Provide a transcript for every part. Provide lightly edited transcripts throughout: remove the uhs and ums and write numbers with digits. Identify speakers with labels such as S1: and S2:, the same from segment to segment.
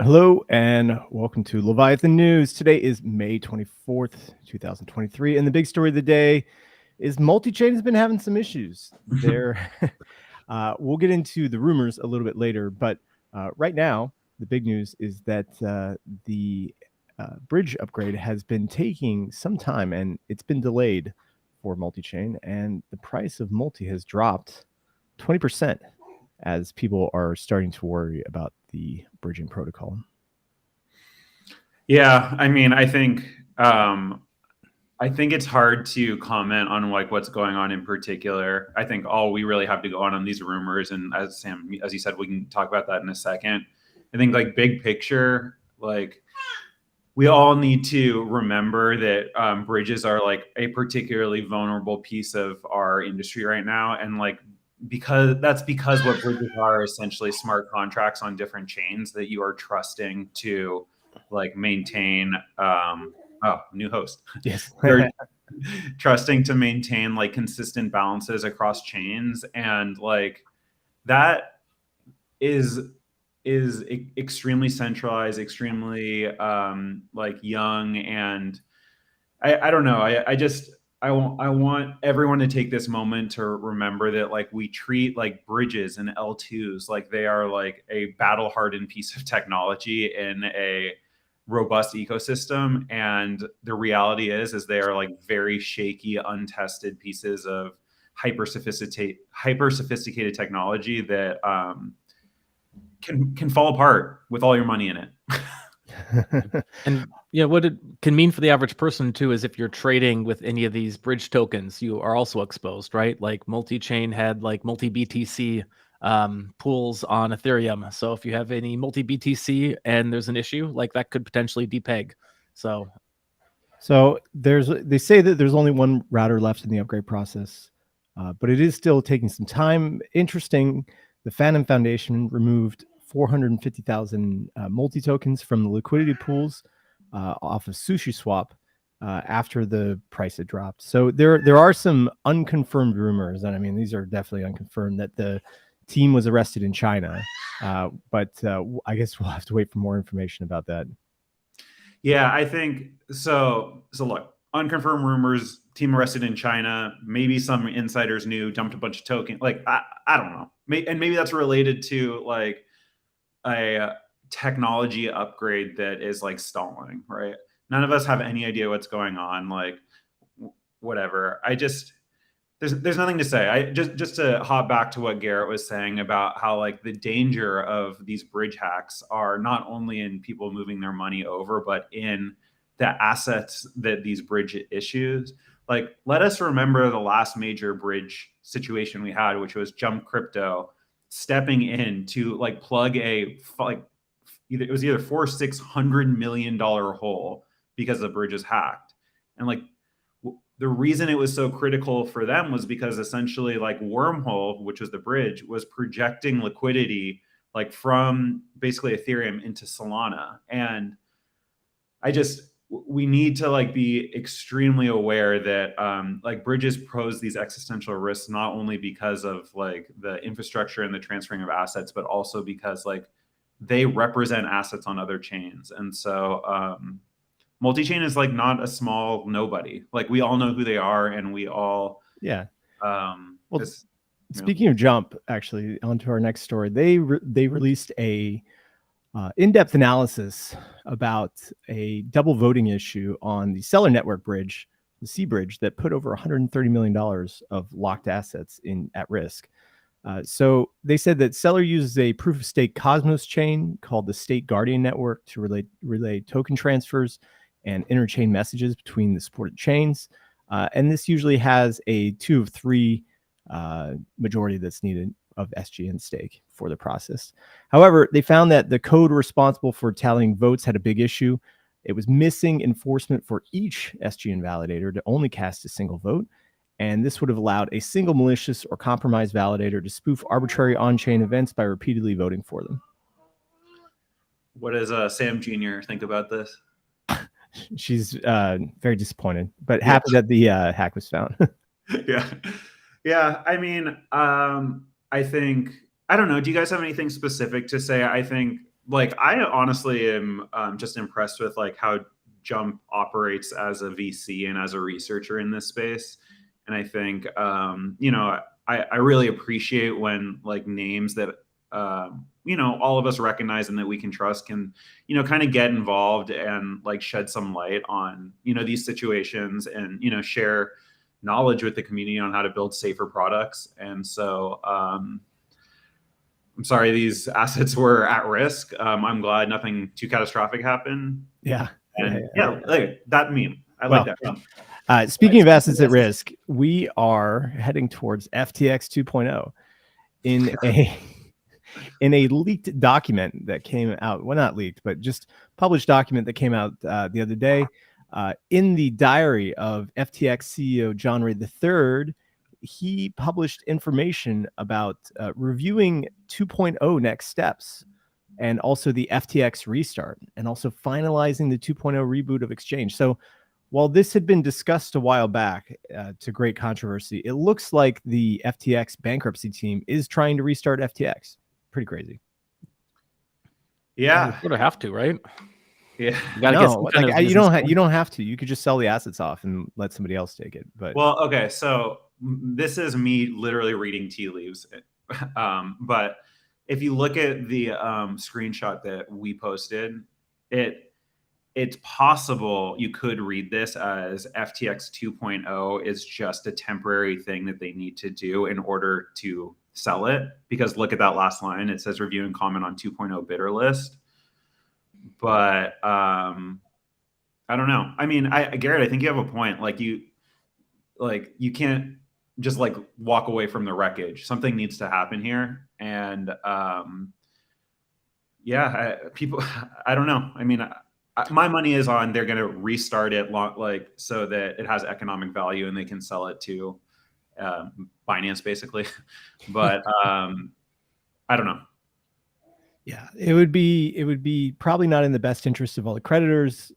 S1: Hello and welcome to Leviathan News. Today is May 24th, 2023, and the big story of the day is Multichain has been having some issues there. We'll get into the rumors a little bit later, but right now, the big news is that the bridge upgrade has been taking some time and it's been delayed for Multichain, and the price of Multi has dropped 20% as people are starting to worry about the bridging protocol.
S2: Yeah, I mean, I think it's hard to comment on like what's going on in particular. I think all we really have to go on these rumors, and as Sam, as you said, we can talk about that in a second. I think like big picture, like we all need to remember that bridges are like a particularly vulnerable piece of our industry right now, and like because what bridges are essentially smart contracts on different chains that you are trusting to like maintain. New host.
S1: Yes.
S2: They're trusting to maintain like consistent balances across chains, and like that is extremely centralized, extremely like young, and I don't know. I want everyone to take this moment to remember that like we treat like bridges and L2s like they are like a battle hardened piece of technology in a robust ecosystem, and the reality is they are like very shaky, untested pieces of hyper sophisticated technology that can fall apart with all your money in it.
S3: And yeah, what it can mean for the average person too is if you're trading with any of these bridge tokens, you are also exposed, right? Like Multichain had like multi BTC pools on Ethereum. So if you have any multi BTC and there's an issue, like that could potentially depeg. So
S1: they say that there's only one router left in the upgrade process, but it is still taking some time. Interesting, the Phantom Foundation removed 450,000 multi tokens from the liquidity pools off of SushiSwap after the price had dropped. So there are some unconfirmed rumors, and I mean these are definitely unconfirmed, that the team was arrested in China, but I guess we'll have to wait for more information about that.
S2: Yeah, I think so. So look, unconfirmed rumors, team arrested in China. Maybe some insiders knew, dumped a bunch of tokens. Like I don't know, and maybe that's related to like a technology upgrade that is like stalling. Right? None of us have any idea what's going on. Like whatever. There's nothing to say. I just to hop back to what Garrett was saying about how like the danger of these bridge hacks are not only in people moving their money over, but in the assets that these bridge issues. Like, let us remember the last major bridge situation we had, which was Jump Crypto stepping in to like plug it was either $400 or $600 million hole because the bridge is hacked, and like the reason it was so critical for them was because essentially like Wormhole, which was the bridge, was projecting liquidity like from basically Ethereum into Solana. And we need to like be extremely aware that like bridges pose these existential risks, not only because of like the infrastructure and the transferring of assets, but also because like they represent assets on other chains. And so Multichain is like not a small nobody. Like we all know who they are, and we all
S1: speaking of Jump, actually, onto our next story, they released a in-depth analysis about a double voting issue on the Seller Network bridge, the C bridge, that put over $130 million of locked assets at risk. So they said that Seller uses a proof of stake Cosmos chain called the State Guardian Network to relay token transfers and interchain messages between the supported chains. And this usually has a 2 of 3 majority that's needed of SGN stake for the process. However, they found that the code responsible for tallying votes had a big issue. It was missing enforcement for each SGN validator to only cast a single vote. And this would have allowed a single malicious or compromised validator to spoof arbitrary on-chain events by repeatedly voting for them.
S2: What does Sam Jr. think about this?
S1: She's very disappointed, but happy that the hack was found.
S2: Yeah. I mean, I think, I don't know. Do you guys have anything specific to say? I think like I honestly am just impressed with like how Jump operates as a VC and as a researcher in this space. And I think you know, I really appreciate when like names that you know, all of us recognize and that we can trust can, you know, kind of get involved and like shed some light on, you know, these situations and, you know, share knowledge with the community on how to build safer products. And so I'm sorry these assets were at risk. I'm glad nothing too catastrophic happened.
S1: Yeah.
S2: And yeah, like that meme. I
S1: Well,
S2: like that.
S1: Speaking of assets at risk, we are heading towards FTX 2.0 in a leaked document that came out. Well, not leaked, but just published document that came out the other day. In the diary of FTX CEO John Ray III, he published information about reviewing 2.0 next steps, and also the FTX restart, and also finalizing the 2.0 reboot of exchange. So while this had been discussed a while back to great controversy, it looks like the FTX bankruptcy team is trying to restart FTX. Pretty crazy.
S2: Yeah.
S3: You sort of have to, right?
S2: Yeah.
S3: You gotta
S1: No, like you don't have to. You could just sell the assets off and let somebody else take it. But
S2: well, okay, so this is me literally reading tea leaves. But if you look at the screenshot that we posted, it's possible you could read this as FTX 2.0 is just a temporary thing that they need to do in order to sell it. Because look at that last line. It says review and comment on 2.0 bidder list. But I don't know. I mean, Garrett, I think you have a point. Like you can't just like walk away from the wreckage. Something needs to happen here. And yeah, people, I don't know. I mean, my money is on they're going to restart it like so that it has economic value and they can sell it to Binance basically. But I don't know.
S1: yeah, it would be probably not in the best interest of all the creditors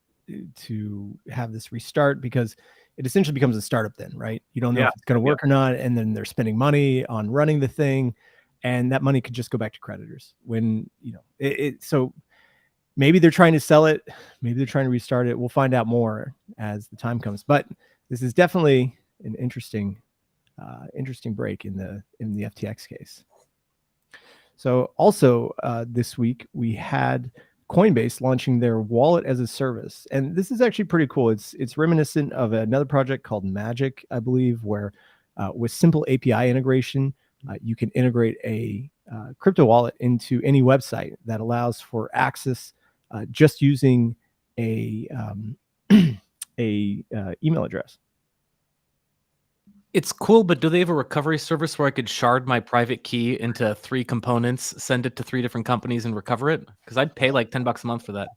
S1: to have this restart, because it essentially becomes a startup then, right? You don't know if it's going to work or not, and then they're spending money on running the thing, and that money could just go back to creditors when, you know, so maybe they're trying to sell it, maybe they're trying to restart it. We'll find out more as the time comes, but this is definitely an interesting break in the FTX case. So also this week we had Coinbase launching their wallet as a service, and this is actually pretty cool. It's reminiscent of another project called Magic, I believe, where with simple API integration, you can integrate a crypto wallet into any website that allows for access just using a email address.
S3: It's cool, but do they have a recovery service where I could shard my private key into 3 components, send it to 3 different companies, and recover it? Because I'd pay like $10 a month for that.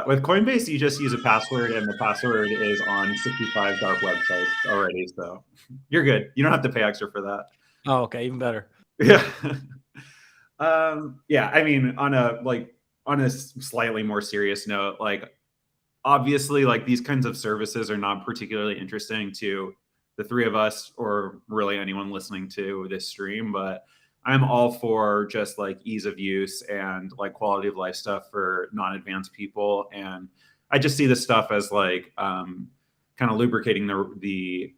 S2: With Coinbase, you just use a password, and the password is on 65 dark websites already, so you're good. You don't have to pay extra for that.
S3: Oh, okay, even better.
S2: Yeah. Yeah, I mean, on a slightly more serious note, like obviously, like these kinds of services are not particularly interesting to the 3 of us or really anyone listening to this stream, but I'm all for just like ease of use and like quality of life stuff for non-advanced people. And I just see this stuff as like kind of lubricating the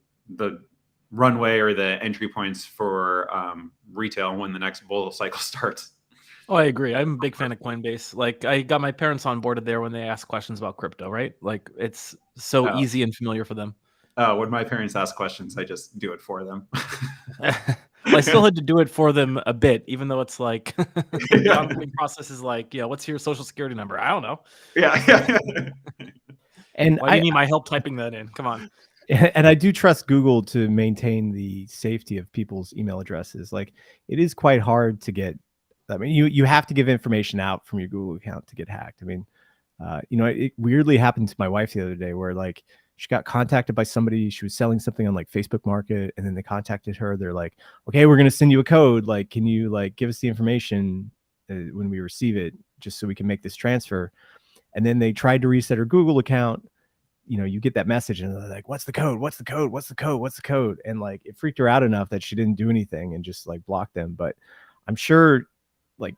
S2: runway or the entry points for retail when the next bull cycle starts.
S3: Oh, I agree. I'm a big fan of Coinbase. Like, I got my parents onboarded there when they ask questions about crypto, right? Like, it's so easy and familiar for them.
S2: When my parents ask questions, I just do it for them.
S3: Well, I still had to do it for them a bit, even though it's like the onboarding process is like, yeah, what's your social security number? I don't know.
S2: Yeah.
S3: And why do you need my help typing that in? Come on.
S1: And I do trust Google to maintain the safety of people's email addresses. Like, it is quite hard to get. I mean, you have to give information out from your Google account to get hacked. I mean, you know, it weirdly happened to my wife the other day where like she got contacted by somebody. She was selling something on like Facebook Market, and then they contacted her. They're like, okay, we're going to send you a code. Like, can you like give us the information when we receive it, just so we can make this transfer? And then they tried to reset her Google account. You know, you get that message and they're like, what's the code? What's the code? What's the code? What's the code? And like, it freaked her out enough that she didn't do anything and just like blocked them. But I'm sure like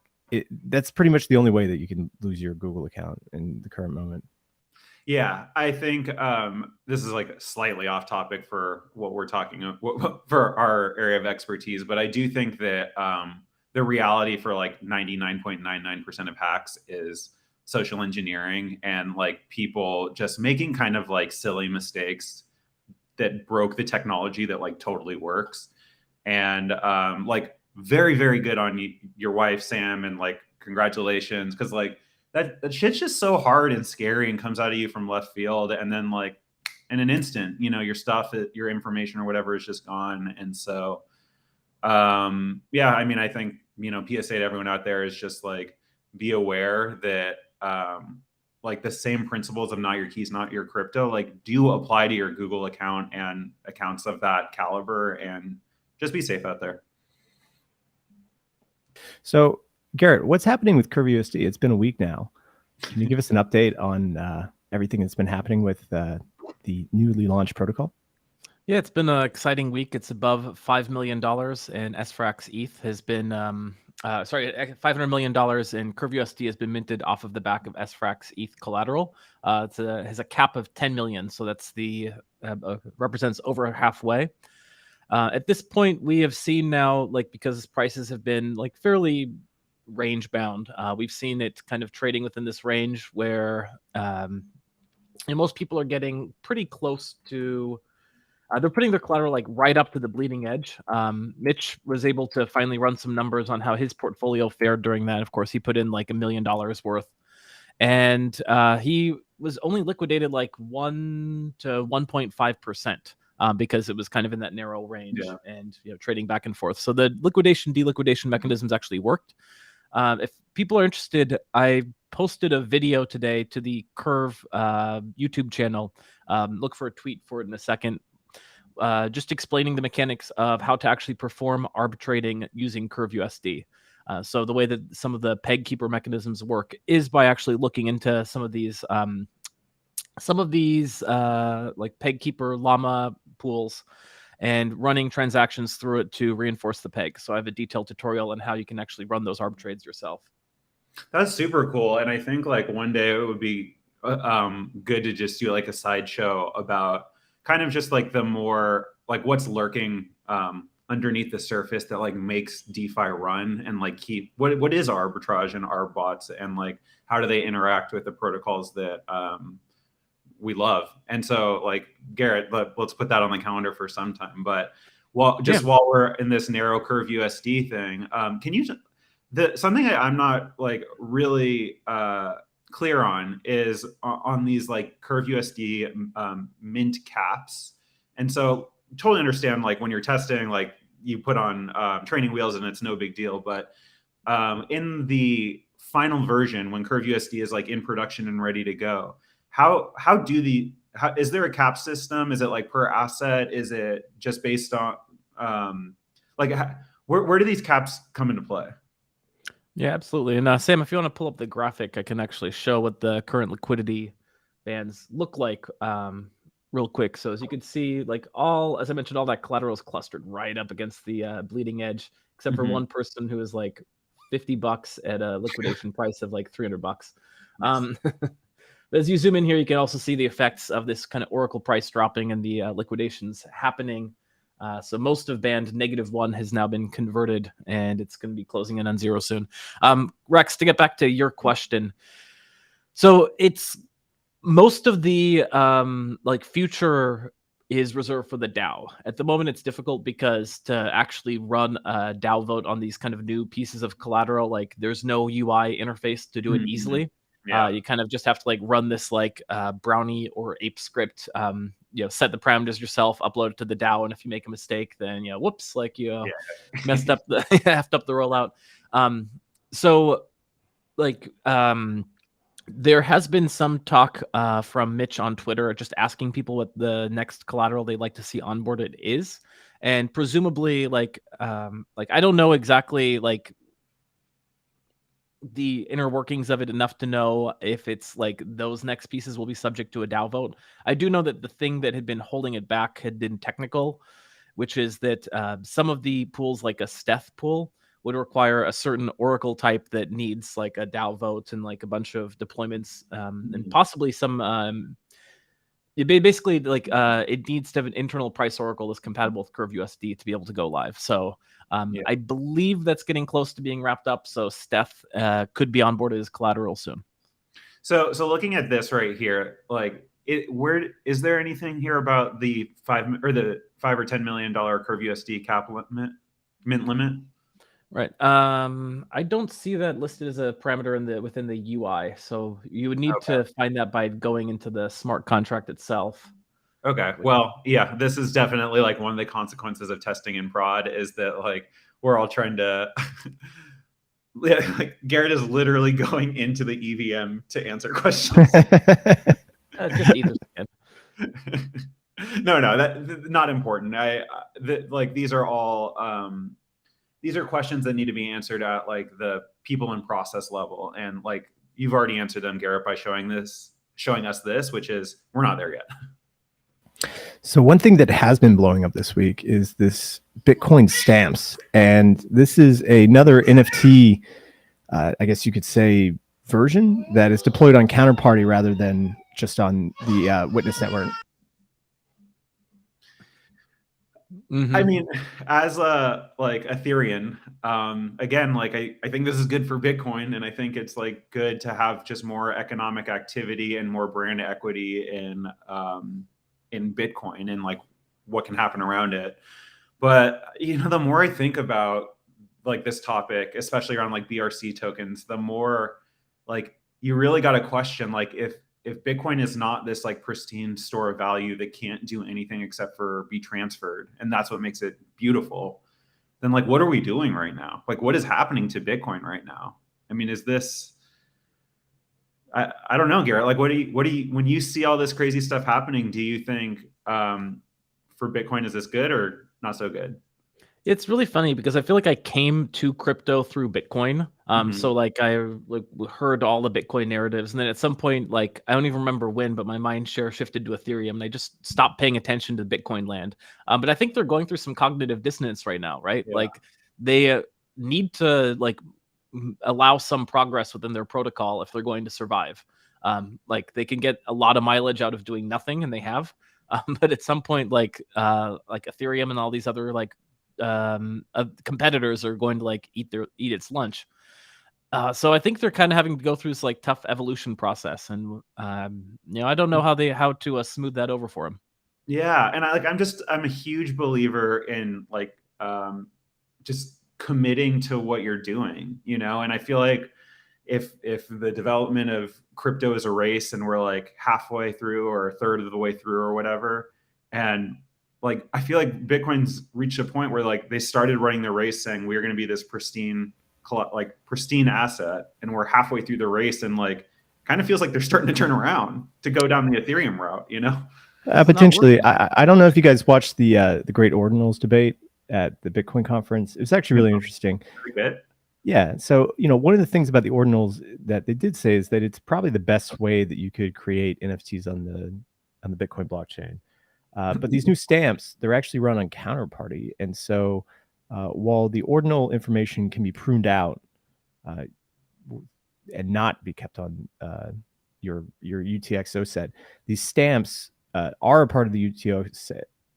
S1: that's pretty much the only way that you can lose your Google account in the current moment.
S2: Yeah, I think this is like slightly off topic for what we're talking for our area of expertise, but I do think that the reality for like 99.99% of hacks is social engineering and like people just making kind of like silly mistakes that broke the technology that like totally works. And like very, very good on your wife, Sam, and like congratulations, because like that shit's just so hard and scary and comes out of you from left field, and then like in an instant, you know, your stuff, your information or whatever is just gone. And so yeah, I mean, I think, you know, PSA to everyone out there is just like be aware that like the same principles of not your keys, not your crypto, like do apply to your Google account and accounts of that caliber, and just be safe out there.
S1: So, Garrett, what's happening with CurveUSD? It's been a week now. Can you give us an update on everything that's been happening with the newly launched protocol?
S3: Yeah, it's been an exciting week. It's above $5 million, and SFRAX ETH has been, $500 million in CurveUSD has been minted off of the back of SFRAX ETH collateral. It has a cap of 10 million, so that's represents over halfway. At this point, we have seen now, like, because prices have been like fairly range bound, we've seen it kind of trading within this range where most people are getting pretty close to. They're putting their collateral like right up to the bleeding edge. Mitch was able to finally run some numbers on how his portfolio fared during that. Of course, he put in like $1 million worth, and he was only liquidated like 1 to 1.5%. Because it was kind of in that narrow range, and trading back and forth. So the liquidation deliquidation mechanisms actually worked. If people are interested, I posted a video today to the Curve YouTube channel. Look for a tweet for it in a second. Just explaining the mechanics of how to actually perform arbitrating using CurveUSD. So the way that some of the peg keeper mechanisms work is by actually looking into some of these like peg keeper llama pools and running transactions through it to reinforce the peg. So I have a detailed tutorial on how you can actually run those arbitrades yourself.
S2: That's super cool. And I think like one day it would be good to just do like a sideshow about kind of just like the more like what's lurking underneath the surface that like makes DeFi run, and like keep what is arbitrage and arbots, and like how do they interact with the protocols that we love. And so like Garrett, let's put that on the calendar for some time. But while we're in this narrow CurveUSD thing, can you something I'm not like really clear on is on these like CurveUSD mint caps. And so totally understand like when you're testing, like you put on training wheels and it's no big deal. But in the final version, when CurveUSD is like in production and ready to go, how is there a cap system? Is it like per asset? Is it just based on where do these caps come into play?
S3: Yeah, absolutely. And Sam, if you want to pull up the graphic, I can actually show what the current liquidity bands look like real quick. So as you can see, like as I mentioned, all that collateral is clustered right up against the bleeding edge, except for one person who is like $50 at a liquidation price of like $300. Nice. But as you zoom in here, you can also see the effects of this kind of Oracle price dropping and the liquidations happening. So most of band -1 has now been converted, and it's going to be closing in on 0 soon. Rex, to get back to your question, so it's most of the like future is reserved for the DAO. At the moment, it's difficult because to actually run a DAO vote on these kind of new pieces of collateral, like there's no UI interface to do it easily. Yeah. You kind of just have to like run this like Brownie or Ape script, set the parameters yourself, upload it to the DAO, and if you make a mistake, then whoops, like messed up the effed up the rollout. So like there has been some talk from Mitch on Twitter, just asking people what the next collateral they'd like to see onboarded is, and presumably like I don't know exactly like the inner workings of it enough to know if it's like those next pieces will be subject to a DAO vote. I do know that the thing that had been holding it back had been technical, which is that some of the pools, like a Steth pool, would require a certain Oracle type that needs like a DAO vote and like a bunch of deployments, and possibly some. Basically, like it needs to have an internal price Oracle that's compatible with Curve USD to be able to go live. So I believe that's getting close to being wrapped up. So Steph could be onboarded as collateral soon.
S2: So looking at this right here, like where is there anything here about the $5 or $10 million Curve USD cap limit, mint limit?
S3: Right. I don't see that listed as a parameter within the UI. So you would need to find that by going into the smart contract itself.
S2: Okay. Well, yeah, this is definitely like one of the consequences of testing in prod is that like we're all trying to like Garrett is literally going into the EVM to answer questions.
S3: Just either second.
S2: No, that not important. Like these are all these are questions that need to be answered at like the people and process level, and like you've already answered them, Garrett, by showing us this, which is we're not there yet.
S1: So one thing that has been blowing up this week is this Bitcoin stamps, and this is another NFT, I guess you could say, version that is deployed on Counterparty rather than just on the Witness network.
S2: I mean, as a like Ethereum, again, like I think this is good for Bitcoin, and I think it's like good to have just more economic activity and more brand equity in Bitcoin and like what can happen around it. But you know, the more I think about like this topic, especially around like BRC tokens, the more like you really got to question like if Bitcoin is not this like pristine store of value that can't do anything except for be transferred, and that's what makes it beautiful, then like what are we doing right now? Like what is happening to Bitcoin right now? I mean, is this I don't know, Garrett, like what do you when you see all this crazy stuff happening, do you think for Bitcoin is this good or not so good?
S3: It's really funny because I feel like I came to crypto through Bitcoin. So like I like heard all the Bitcoin narratives, and then at some point, like I don't even remember when, but my mind share shifted to Ethereum, and I just stopped paying attention to Bitcoin land. But I think they're going through some cognitive dissonance right now, right?
S2: Yeah.
S3: Like they need to like allow some progress within their protocol if they're going to survive. Like they can get a lot of mileage out of doing nothing, and they have. But at some point, like Ethereum and all these other like competitors are going to like eat its lunch. So I think they're kind of having to go through this like tough evolution process, and you know, I don't know how to smooth that over for them.
S2: Yeah, and I'm a huge believer in like just committing to what you're doing, you know. And I feel like if the development of crypto is a race and we're like halfway through or a third of the way through or whatever, and like I feel like Bitcoin's reached a point where like they started running the race saying we're going to be this pristine asset, and we're halfway through the race, and like kind of feels like they're starting to turn around to go down the Ethereum route, you know.
S1: Potentially. I don't know if you guys watched the Great Ordinals debate at the Bitcoin conference. It was actually really interesting. Yeah. So, you know, one of the things about the ordinals that they did say is that it's probably the best way that you could create NFTs on the Bitcoin blockchain. But these new stamps, they're actually run on Counterparty. And so while the ordinal information can be pruned out and not be kept on your UTXO set, these stamps are a part of the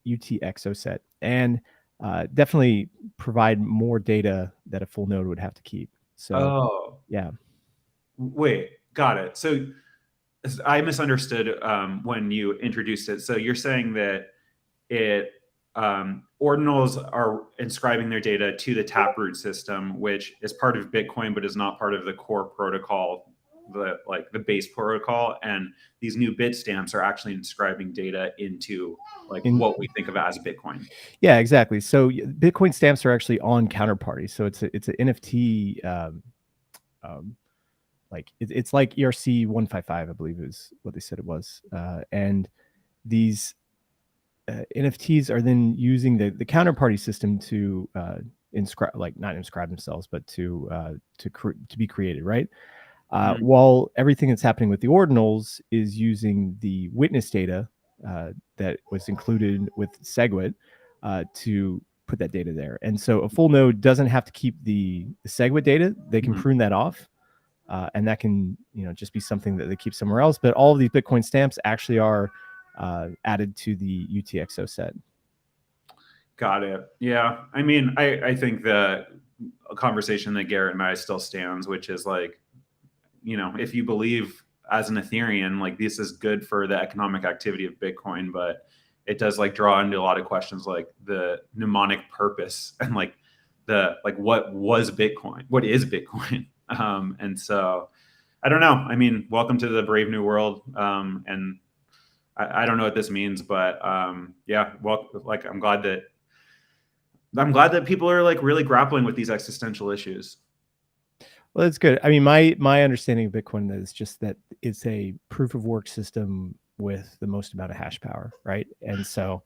S1: UTXO set and definitely provide more data that a full node would have to keep. So, yeah.
S2: Wait, got it. So I misunderstood when you introduced it. So you're saying that ordinals are inscribing their data to the Taproot system, which is part of Bitcoin, but is not part of the core protocol, the base protocol. And these new bit stamps are actually inscribing data into what we think of as Bitcoin.
S1: Yeah, exactly. So Bitcoin stamps are actually on Counterparty. So it's an NFT. It's like ERC 155, I believe is what they said it was. And these NFTs are then using the Counterparty system to inscribe, not inscribe themselves, but to be created, right? While everything that's happening with the ordinals is using the witness data that was included with SegWit to put that data there. And so a full node doesn't have to keep the SegWit data. They can prune that off. And that can, just be something that they keep somewhere else. But all of these Bitcoin stamps actually are added to the UTXO set.
S2: Got it. Yeah. I mean, I think the conversation that Garrett and I still stands, which is like, if you believe as an Ethereum, like this is good for the economic activity of Bitcoin, but it does like draw into a lot of questions like the mnemonic purpose and like what was Bitcoin? What is Bitcoin? And so I don't know. I mean, welcome to the brave new world. And I don't know what this means, but yeah, well, like I'm glad that people are like really grappling with these existential issues.
S1: Well, that's good. I mean, my understanding of Bitcoin is just that it's a proof of work system with the most amount of hash power, right? And so,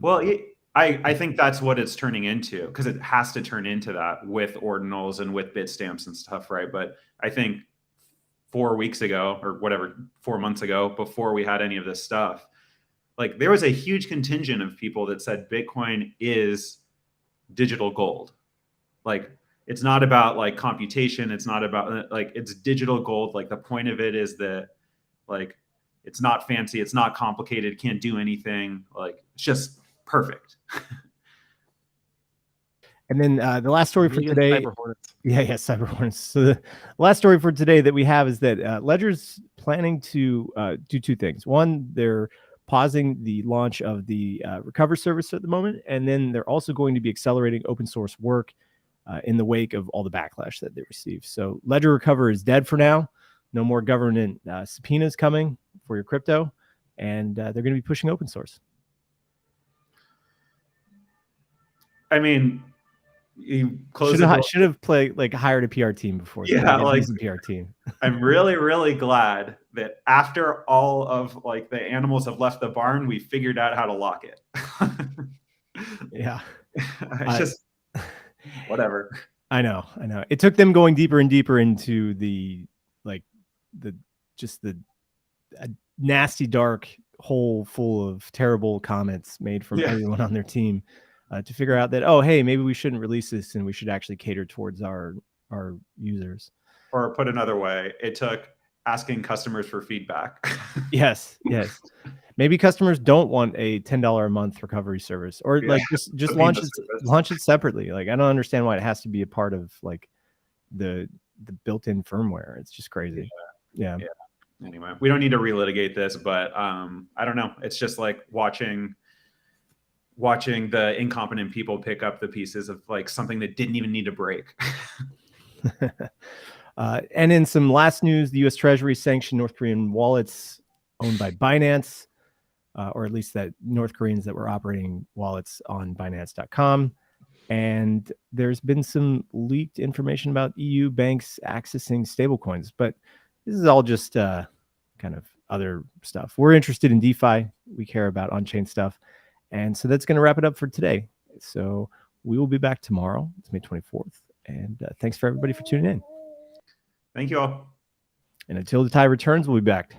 S2: well, I think that's what it's turning into, because it has to turn into that with ordinals and with bitstamps and stuff, right? But I think 4 weeks ago or whatever, 4 months ago, before we had any of this stuff, like there was a huge contingent of people that said Bitcoin is digital gold. Like it's not about like computation. It's not about like, it's digital gold. Like the point of it is that like, it's not fancy. It's not complicated. Can't do anything. Like it's just perfect.
S1: And then the last story for today.
S3: Cyber Hornets.
S1: Yeah, Cyber Hornets. So the last story for today that we have is that Ledger's planning to do two things. One, they're pausing the launch of the Recover service at the moment, and then they're also going to be accelerating open source work in the wake of all the backlash that they received. So Ledger Recover is dead for now. No more government subpoenas coming for your crypto, and they're going to be pushing open source.
S2: I mean, you
S1: should have hired a PR team before.
S2: Yeah, like
S1: a PR team.
S2: I'm really, really glad that after all of like the animals have left the barn, we figured out how to lock it.
S1: Yeah,
S2: it's just whatever.
S1: I know. It took them going deeper and deeper into the nasty dark hole full of terrible comments made from everyone on their team to figure out that, oh, hey, maybe we shouldn't release this and we should actually cater towards our users.
S2: Or put another way, it took asking customers for feedback.
S1: Yes. Maybe customers don't want a $10 a month recovery service, or like just launch it separately. Like I don't understand why it has to be a part of like the built-in firmware. It's just crazy. Yeah.
S2: Anyway, we don't need to relitigate this, but I don't know. It's just like watching the incompetent people pick up the pieces of like something that didn't even need to break.
S1: And in some last news, the U.S. Treasury sanctioned North Korean wallets owned by Binance, or at least that North Koreans that were operating wallets on Binance.com. And there's been some leaked information about EU banks accessing stablecoins, but this is all just kind of other stuff. We're interested in DeFi. We care about on-chain stuff. And so that's going to wrap it up for today. So we will be back tomorrow. It's May 24th. And thanks for everybody for tuning in.
S2: Thank you all.
S1: And until the tide returns, we'll be back.